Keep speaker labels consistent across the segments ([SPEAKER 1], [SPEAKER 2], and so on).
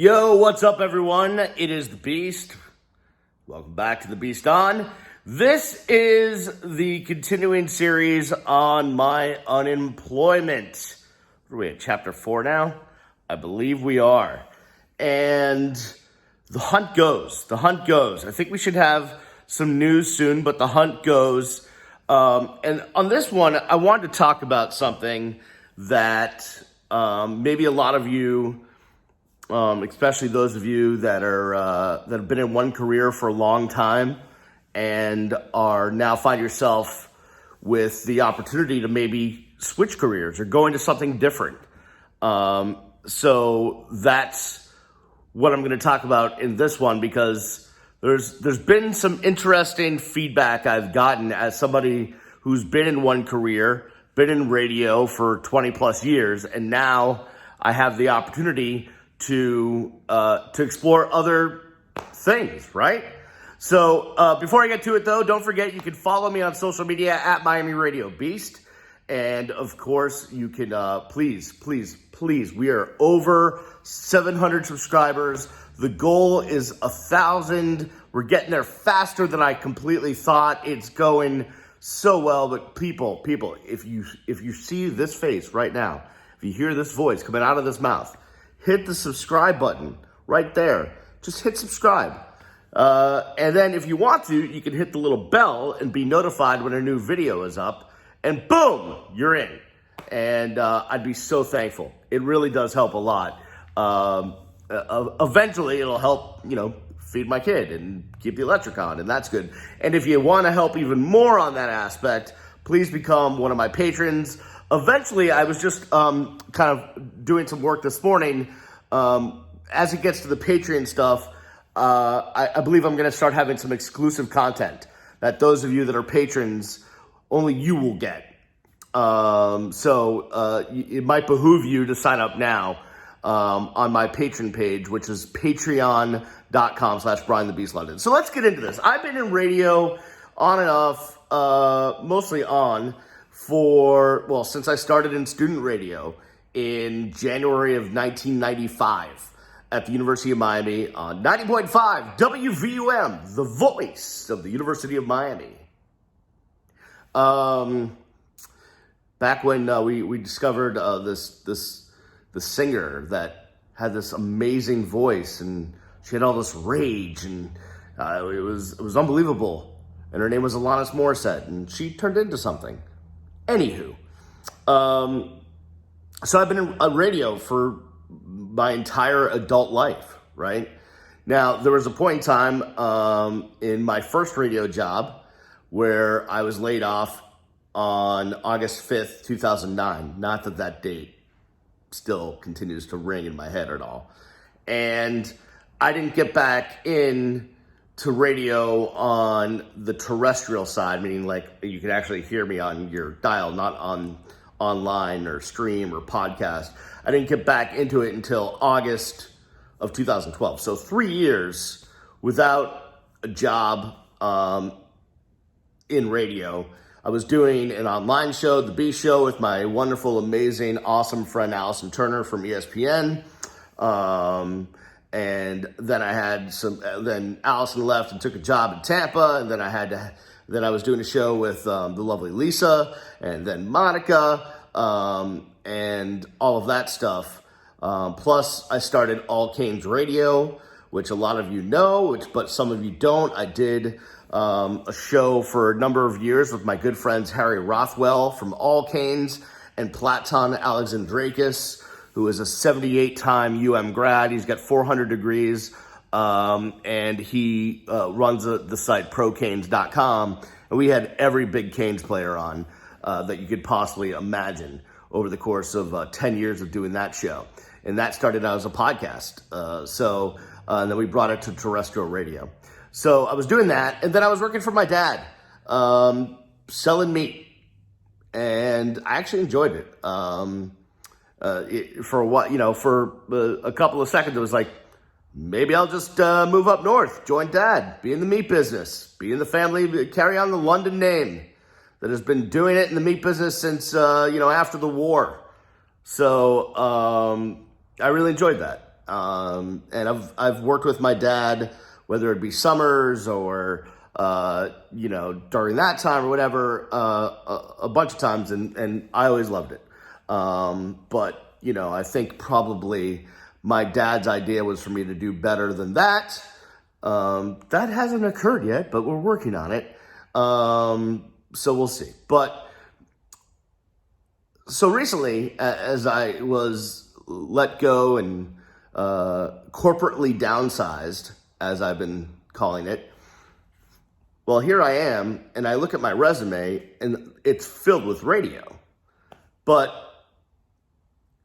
[SPEAKER 1] Yo, what's up, everyone? It is the Beast. Welcome back to the Beast On. This is the continuing series on my unemployment. What are we at, chapter 4 now? I believe we are. And the hunt goes. The hunt goes. I think we should have some news soon, but the hunt goes. And on this one, I wanted to talk about something that maybe a lot of you, especially those of you that have been in one career for a long time and are now find yourself with the opportunity to maybe switch careers or go into something different. So that's what I'm going to talk about in this one, because there's been some interesting feedback I've gotten as somebody who's been in one career, been in radio for 20 plus years, and now I have the opportunity to explore other things, right? So before I get to it, though, don't forget you can follow me on social media at Miami Radio Beast. And of course, you can please, we are over 700 subscribers. The goal is 1,000. We're getting there faster than I completely thought. It's going so well. But people, if you see this face right now, if you hear this voice coming out of this mouth, hit the subscribe button right there. Just hit subscribe. And then if you want to, you can hit the little bell and be notified when a new video is up. And boom, you're in. And I'd be so thankful. It really does help a lot. Eventually, it'll help, feed my kid and keep the electric on, and that's good. And if you want to help even more on that aspect, please become one of my patrons. Eventually, I was just kind of doing some work this morning. As it gets to the Patreon stuff, I believe I'm going to start having some exclusive content that those of you that are patrons, only you will get. So it might behoove you to sign up now on my Patreon page, which is patreon.com/Brian the Beast London. So let's get into this. I've been in radio on and off, mostly on, since I started in student radio in January of 1995 at the University of Miami on 90.5 WVUM, the voice of the University of Miami. Back when we discovered the singer that had this amazing voice, and she had all this rage, and it was unbelievable. And her name was Alanis Morissette, and she turned into something. Anywho, so I've been in radio for my entire adult life, right? Now, there was a point in time in my first radio job where I was laid off on August 5th, 2009. Not that date still continues to ring in my head at all. And I didn't get back in to radio on the terrestrial side, meaning like you can actually hear me on your dial, not on online or stream or podcast. I didn't get back into it until August of 2012. So 3 years without a job in radio. I was doing an online show, The B Show, with my wonderful, amazing, awesome friend Allison Turner from ESPN. And then I had then Allison left and took a job in Tampa, and then I was doing a show with the lovely Lisa, and then Monica, and all of that stuff. Plus, I started All Canes Radio, which a lot of you know, but some of you don't. I did a show for a number of years with my good friends Harry Rothwell from All Canes and Platon Alexandrakis, who is a 78-time UM grad. He's got 400 degrees, and he runs the site procanes.com. And we had every big Canes player on that you could possibly imagine over the course of 10 years of doing that show. And that started out as a podcast. And then we brought it to terrestrial radio. So I was doing that, and then I was working for my dad, selling meat. And I actually enjoyed it. For a couple of seconds, it was like, maybe I'll just move up north, join dad, be in the meat business, be in the family, carry on the London name that has been doing it in the meat business since, after the war. So I really enjoyed that. And I've worked with my dad, whether it be summers or during that time or whatever, a bunch of times, and I always loved it. But I think probably my dad's idea was for me to do better than that. That hasn't occurred yet, but we're working on it. So we'll see. But so recently, as I was let go and corporately downsized, as I've been calling it, well, here I am, and I look at my resume, and it's filled with radio.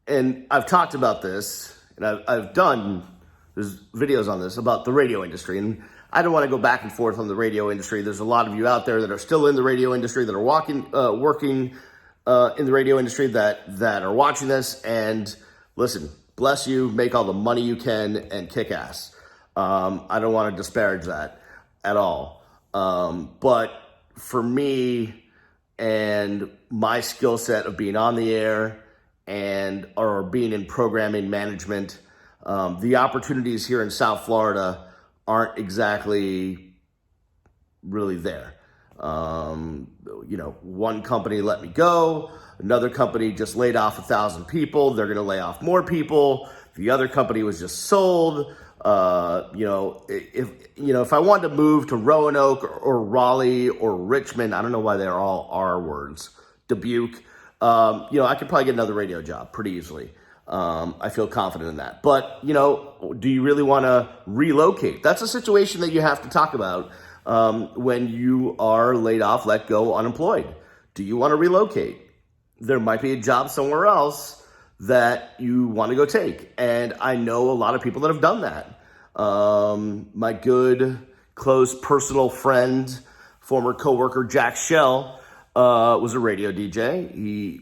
[SPEAKER 1] And I've talked about this, and I've done, there's videos on this, about the radio industry, and I don't want to go back and forth on the radio industry. There's a lot of you out there that are still in the radio industry, that are working in the radio industry, that are watching this, and listen, bless you, make all the money you can, and kick ass. I don't want to disparage that at all. But for me and my skill set of being on the air or being in programming management, the opportunities here in South Florida aren't exactly really there. One company let me go. Another company just laid off 1,000 people. They're going to lay off more people. The other company was just sold. If I wanted to move to Roanoke or Raleigh or Richmond, I don't know why they're all R words, Dubuque, I could probably get another radio job pretty easily. I feel confident in that. But, do you really want to relocate? That's a situation that you have to talk about when you are laid off, let go, unemployed. Do you want to relocate? There might be a job somewhere else that you want to go take. And I know a lot of people that have done that. My good, close, personal friend, former coworker, Jack Shell, was a radio DJ. He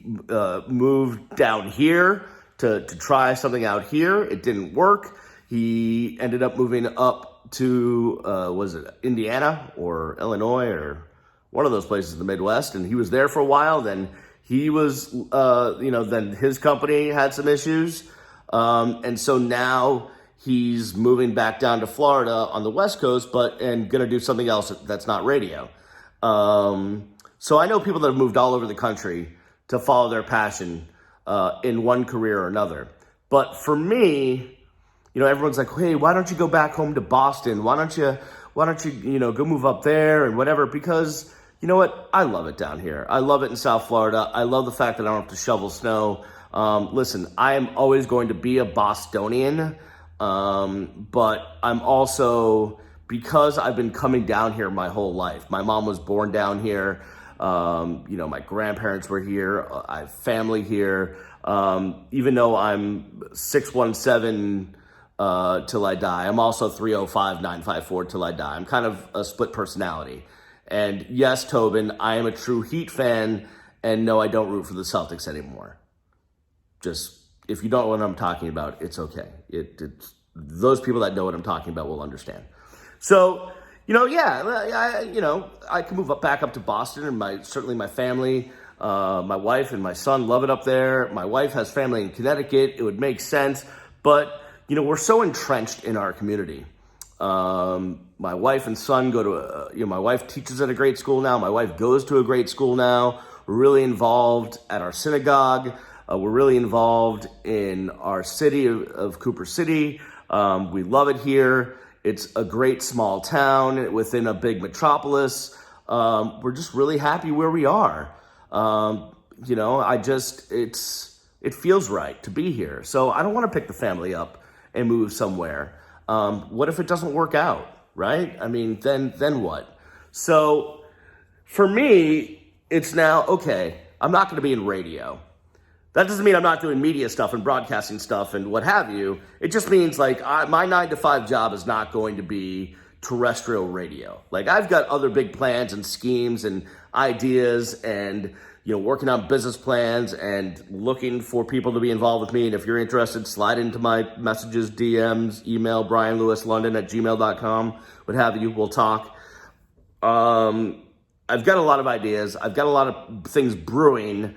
[SPEAKER 1] moved down here to try something out here. It didn't work. He ended up moving up to, was it Indiana or Illinois or one of those places in the Midwest, and he was there for a while. Then he was, then his company had some issues, and so now he's moving back down to Florida on the West Coast, and going to do something else that's not radio. So I know people that have moved all over the country to follow their passion in one career or another. But for me, everyone's like, hey, why don't you go back home to Boston? Why don't you, go move up there and whatever? Because you know what? I love it down here. I love it in South Florida. I love the fact that I don't have to shovel snow. Listen, I am always going to be a Bostonian, but I'm also, because I've been coming down here my whole life. My mom was born down here. My grandparents were here. I have family here. Even though I'm 617 till I die, I'm also 305, 954 till I die. I'm kind of a split personality. And yes, Tobin, I am a true Heat fan, and no, I don't root for the Celtics anymore. Just, if you don't know what I'm talking about, it's okay. It's those people that know what I'm talking about will understand. So, I can move back up to Boston, and certainly my family, my wife and my son love it up there. My wife has family in Connecticut. It would make sense, but we're so entrenched in our community. My wife and son go to, my wife teaches at a great school now. My wife goes to a great school now. We're really involved at our synagogue. We're really involved in our city of Cooper City. We love it here. It's a great small town within a big metropolis. We're just really happy where we are. It feels right to be here. So I don't want to pick the family up and move somewhere. What if it doesn't work out, right? I mean, then what? So for me, it's now, okay, I'm not going to be in radio. That doesn't mean I'm not doing media stuff and broadcasting stuff and what have you. It just means my 9-to-5 job is not going to be terrestrial radio. I've got other big plans and schemes and ideas and, working on business plans and looking for people to be involved with me. And if you're interested, slide into my messages, DMs, email, brianlewislondon@gmail.com, what have you. We'll talk. I've got a lot of ideas. I've got a lot of things brewing.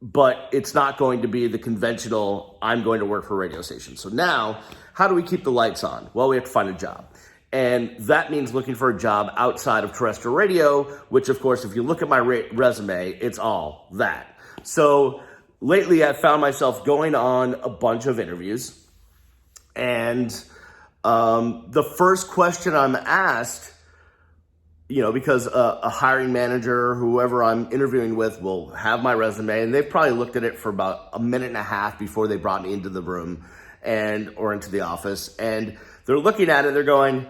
[SPEAKER 1] but it's not going to be the conventional, I'm going to work for a radio station. So now, how do we keep the lights on? Well, we have to find a job. And that means looking for a job outside of terrestrial radio, which of course, if you look at my resume, it's all that. So lately I've found myself going on a bunch of interviews, and the first question I'm asked, because a hiring manager or whoever I'm interviewing with will have my resume, and they've probably looked at it for about a minute and a half before they brought me into the room or into the office. And they're looking at it, they're going,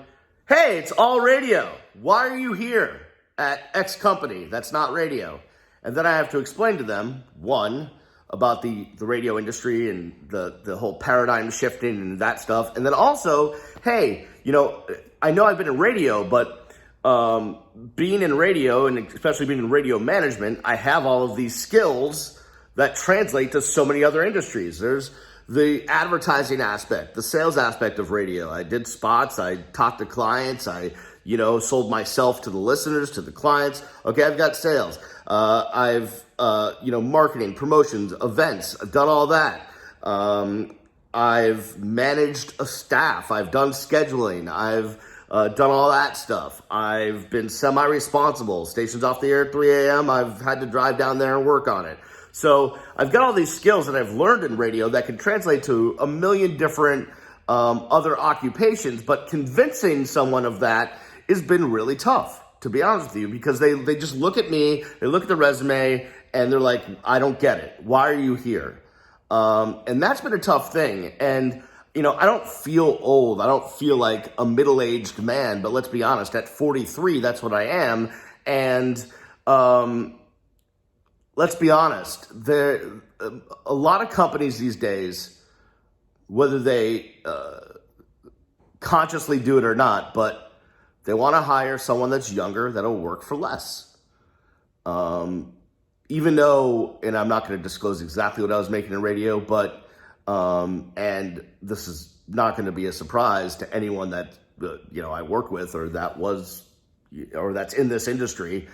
[SPEAKER 1] hey, it's all radio. Why are you here at X company? That's not radio. And then I have to explain to them, one, about the radio industry and the whole paradigm shifting and that stuff. And then also, hey, I know I've been in radio, but being in radio, and especially being in radio management, I have all of these skills that translate to so many other industries. There's the advertising aspect, the sales aspect of radio. I did spots, I talked to clients, I sold myself to the listeners, to the clients. Okay, I've got sales. I've marketing, promotions, events. I've done all that. I've managed a staff. I've done scheduling. I've done all that stuff. I've been semi-responsible. Station's off the air at 3 a.m. I've had to drive down there and work on it. So I've got all these skills that I've learned in radio that can translate to a million different other occupations, but convincing someone of that has been really tough, to be honest with you, because they just look at me, they look at the resume, and they're like, I don't get it. Why are you here? And that's been a tough thing. And I don't feel old. I don't feel like a middle-aged man, but let's be honest, at 43, that's what I am. And let's be honest, a lot of companies these days, whether they consciously do it or not, but they want to hire someone that's younger that'll work for less. Even though, and I'm not going to disclose exactly what I was making in radio, but and this is not going to be a surprise to anyone that I work with or that's in this industry.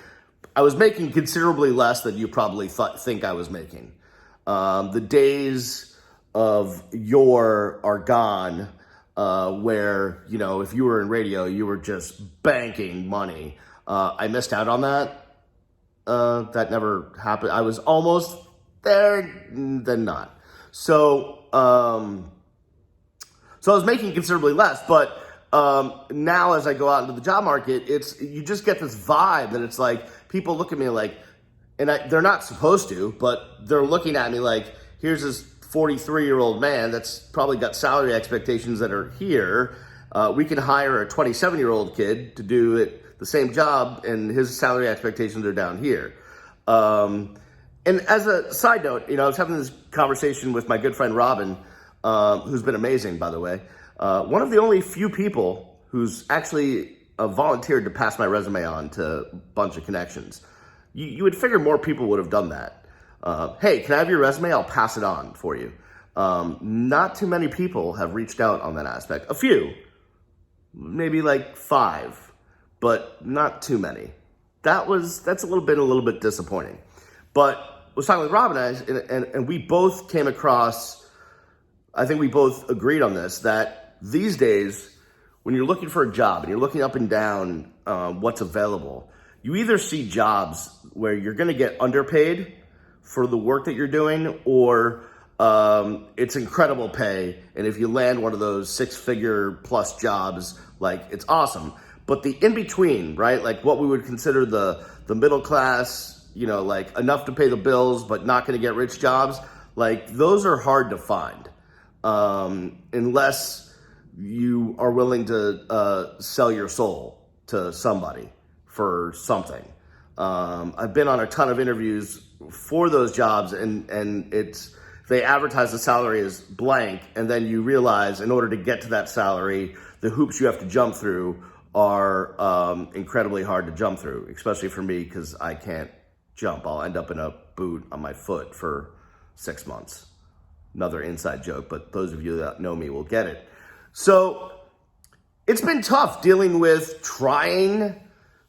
[SPEAKER 1] I was making considerably less than you probably think I was making. The days of yore are gone, where if you were in radio, you were just banking money. I missed out on that. That never happened. I was almost there, then not. So I was making considerably less, but now as I go out into the job market, you just get this vibe that it's like people look at me like, and they're not supposed to, but they're looking at me like, here's this 43-year-old man that's probably got salary expectations that are here. We can hire a 27-year-old kid to do the same job, and his salary expectations are down here. And as a side note, I was having this conversation with my good friend Robin, who's been amazing, by the way. One of the only few people who's actually volunteered to pass my resume on to a bunch of connections. You would figure more people would have done that. Hey, can I have your resume? I'll pass it on for you. Not too many people have reached out on that aspect. A few, maybe like 5, but not too many. That's a little bit disappointing. But I was talking with Robin and we both came across, I think we both agreed on this, that these days, when you're looking for a job and you're looking up and down what's available, you either see jobs where you're going to get underpaid for the work that you're doing, or it's incredible pay. And if you land one of those 6-figure plus jobs, like, it's awesome. But the in-between, right? Like what we would consider the middle class, like enough to pay the bills, but not going to get rich jobs. Like those are hard to find unless you are willing to sell your soul to somebody for something. I've been on a ton of interviews for those jobs, and they advertise the salary as blank, and then you realize in order to get to that salary, the hoops you have to jump through are incredibly hard to jump through, especially for me because I can't jump. I'll end up in a boot on my foot for 6 months. Another inside joke, but those of you that know me will get it. So it's been tough dealing with trying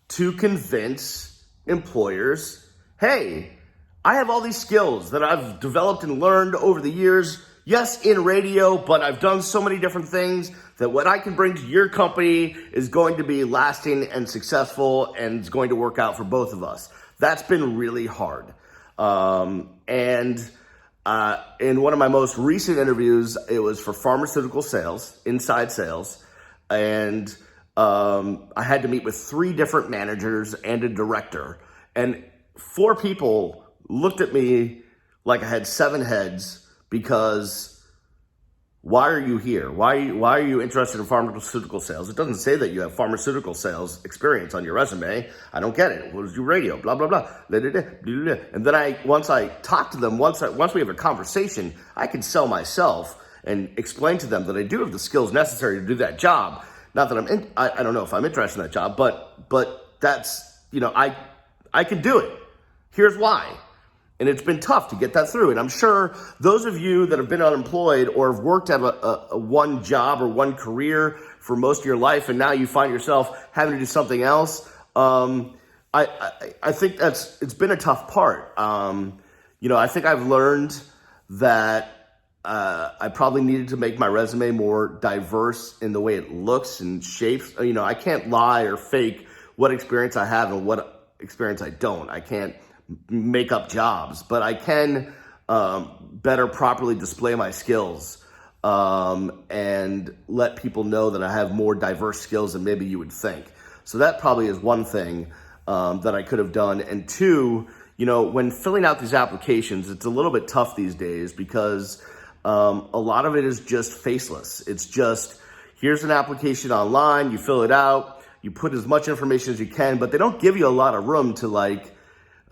[SPEAKER 1] to convince employers, hey, I have all these skills that I've developed and learned over the years. Yes, in radio, but I've done so many different things that what I can bring to your company is going to be lasting and successful and it's going to work out for both of us. That's been really hard. In one of my most recent interviews, it was for pharmaceutical sales, inside sales. And I had to meet with 3 different managers and a director. And 4 people looked at me like I had 7 heads because why are you here? Why are you interested in pharmaceutical sales? It doesn't say that you have pharmaceutical sales experience on your resume. I don't get it. What is your radio? Blah, blah, blah. And then once I talk to them, once we have a conversation, I can sell myself and explain to them that I do have the skills necessary to do that job. Not that I don't know if I'm interested in that job, but that's, I can do it. Here's why. And it's been tough to get that through. And I'm sure those of you that have been unemployed or have worked at a one job or one career for most of your life, and now you find yourself having to do something else, I think it's been a tough part. I think I've learned that I probably needed to make my resume more diverse in the way it looks and shapes. I can't lie or fake what experience I have and what experience I don't. I can't make up jobs, but I can better properly display my skills and let people know that I have more diverse skills than maybe you would think. So that probably is one thing that I could have done. And 2, when filling out these applications, it's a little bit tough these days because a lot of it is just faceless. It's just, here's an application online, you fill it out, you put as much information as you can, but they don't give you a lot of room to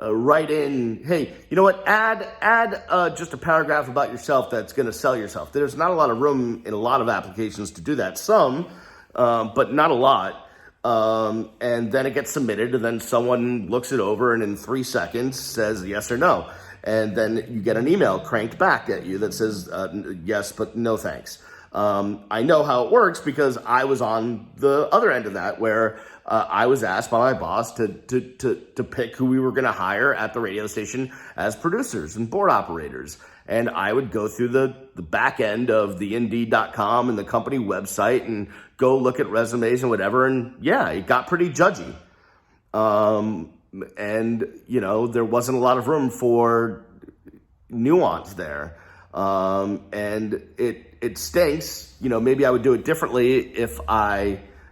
[SPEAKER 1] write in, hey, you know what, add just a paragraph about yourself that's going to sell yourself. There's not a lot of room in a lot of applications to do that. Some, but not a lot. And then it gets submitted and then someone looks it over and in 3 seconds says yes or no. And then you get an email cranked back at you that says yes, but no thanks. I know how it works because I was on the other end of that where I was asked by my boss to pick who we were going to hire at the radio station as producers and board operators. And I would go through the back end of the Indeed.com and the company website and go look at resumes and whatever. And yeah, it got pretty judgy. And, there wasn't a lot of room for nuance there. And it stinks. Maybe I would do it differently if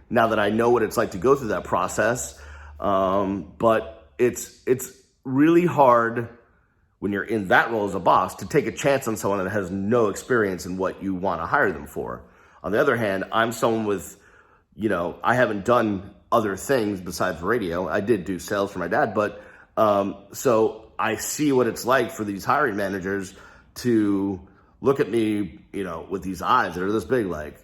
[SPEAKER 1] now that I know what it's like to go through that process. But it's really hard when you're in that role as a boss to take a chance on someone that has no experience in what you want to hire them for. On the other hand, I'm someone with, I haven't done other things besides radio. I did do sales for my dad, but so I see what it's like for these hiring managers to look at me, with these eyes that are this big, like,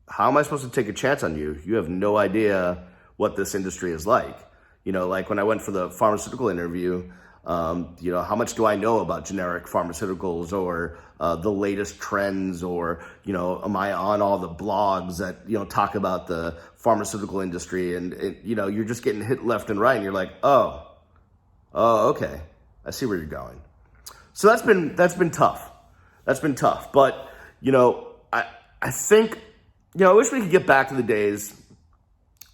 [SPEAKER 1] how am I supposed to take a chance on you? You have no idea what this industry is like. Like when I went for the pharmaceutical interview, how much do I know about generic pharmaceuticals or the latest trends or, am I on all the blogs that, talk about the pharmaceutical industry and, you're just getting hit left and right and you're like, oh, okay. I see where you're going. So that's been tough. That's been tough. But, I think, I wish we could get back to the days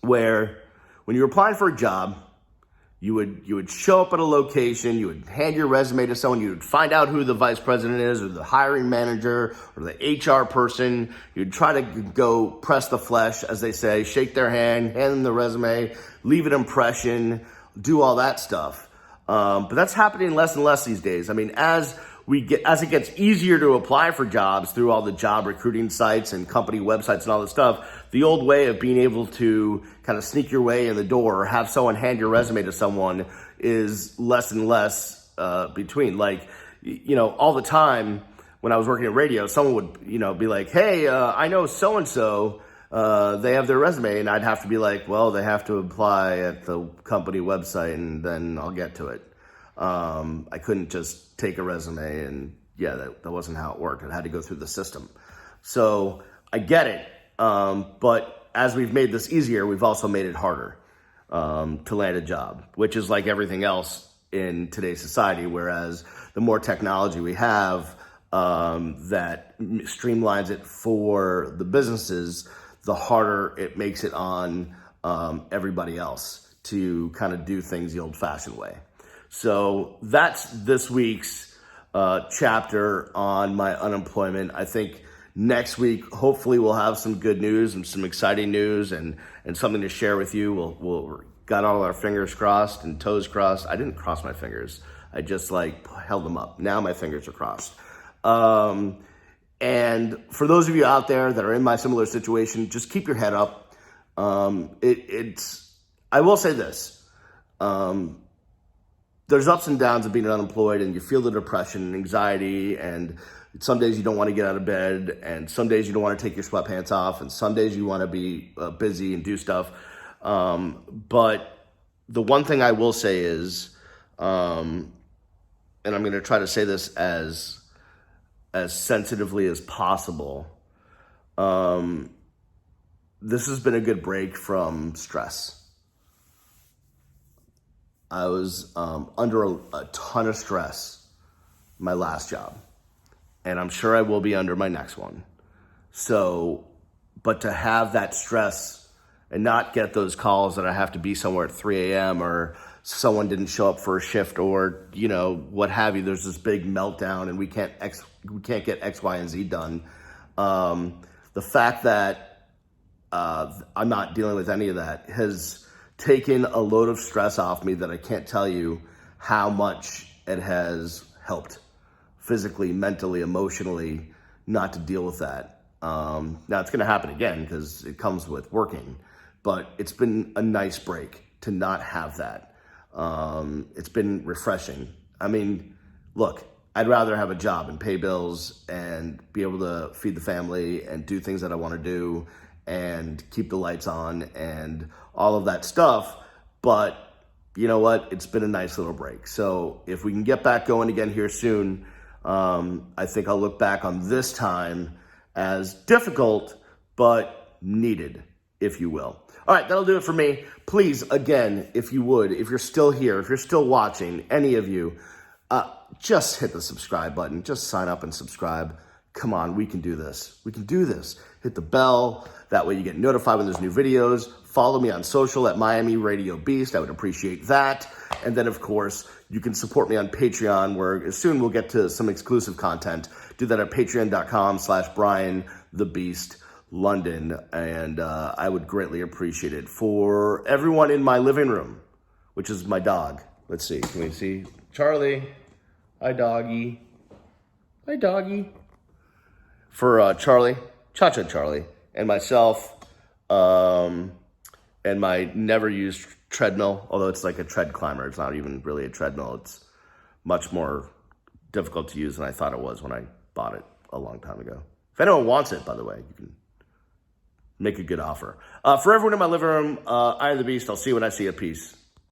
[SPEAKER 1] where when you were applying for a job, you would show up at a location, you would hand your resume to someone, you would find out who the vice president is or the hiring manager or the HR person. You'd try to go press the flesh, as they say, shake their hand them the resume, leave an impression, do all that stuff. But that's happening less and less these days. I mean, as it gets easier to apply for jobs through all the job recruiting sites and company websites and all this stuff, the old way of being able to kind of sneak your way in the door or have someone hand your resume to someone is less and less between. Like, all the time when I was working at radio, someone would, be like, hey, I know so-and-so, they have their resume. And I'd have to be like, well, they have to apply at the company website and then I'll get to it. I couldn't just take a resume and that wasn't how it worked. It had to go through the system. So I get it. But as we've made this easier, we've also made it harder, to land a job, which is like everything else in today's society, whereas the more technology we have that streamlines it for the businesses, the harder it makes it on everybody else to kind of do things the old-fashioned way. So that's this week's chapter on my unemployment. I think next week, hopefully, we'll have some good news and some exciting news and something to share with you. We'll got all our fingers crossed and toes crossed. I didn't cross my fingers. I just held them up. Now my fingers are crossed. And for those of you out there that are in my similar situation, just keep your head up. I will say this. There's ups and downs of being unemployed, and you feel the depression and anxiety, and some days you don't want to get out of bed, and some days you don't want to take your sweatpants off, and some days you want to be busy and do stuff. But the one thing I will say is, and I'm going to try to say this as sensitively as possible, this has been a good break from stress. I was under a ton of stress my last job, and I'm sure I will be under my next one. So, but to have that stress and not get those calls that I have to be somewhere at 3 a.m. or someone didn't show up for a shift or, what have you, there's this big meltdown and we can't get X, Y, and Z done. The fact that I'm not dealing with any of that has taken a load of stress off me that I can't tell you how much it has helped physically, mentally, emotionally, not to deal with that. Now it's going to happen again because it comes with working, but it's been a nice break to not have that. It's been refreshing. I mean, look, I'd rather have a job and pay bills and be able to feed the family and do things that I want to do and keep the lights on and all of that stuff. But you know what? It's been a nice little break. So if we can get back going again here soon, I think I'll look back on this time as difficult, but needed, if you will. All right, that'll do it for me. Please, again, if you would, if you're still here, if you're still watching, any of you, just hit the subscribe button. Just sign up and subscribe. Come on, we can do this. We can do this. Hit the bell. That way you get notified when there's new videos. Follow me on social at Miami Radio Beast. I would appreciate that. And then, of course, you can support me on Patreon, where soon we'll get to some exclusive content. Do that at patreon.com/Brian the Beast London. And I would greatly appreciate it. For everyone in my living room, which is my dog. Let's see. Can we see? Charlie. Hi, doggy. Hi, doggy. For Charlie, Cha-Cha Charlie, and myself, and my never-used treadmill, although it's like a tread climber. It's not even really a treadmill. It's much more difficult to use than I thought it was when I bought it a long time ago. If anyone wants it, by the way, you can make a good offer. For everyone in my living room, I am the Beast. I'll see you when I see you. Peace.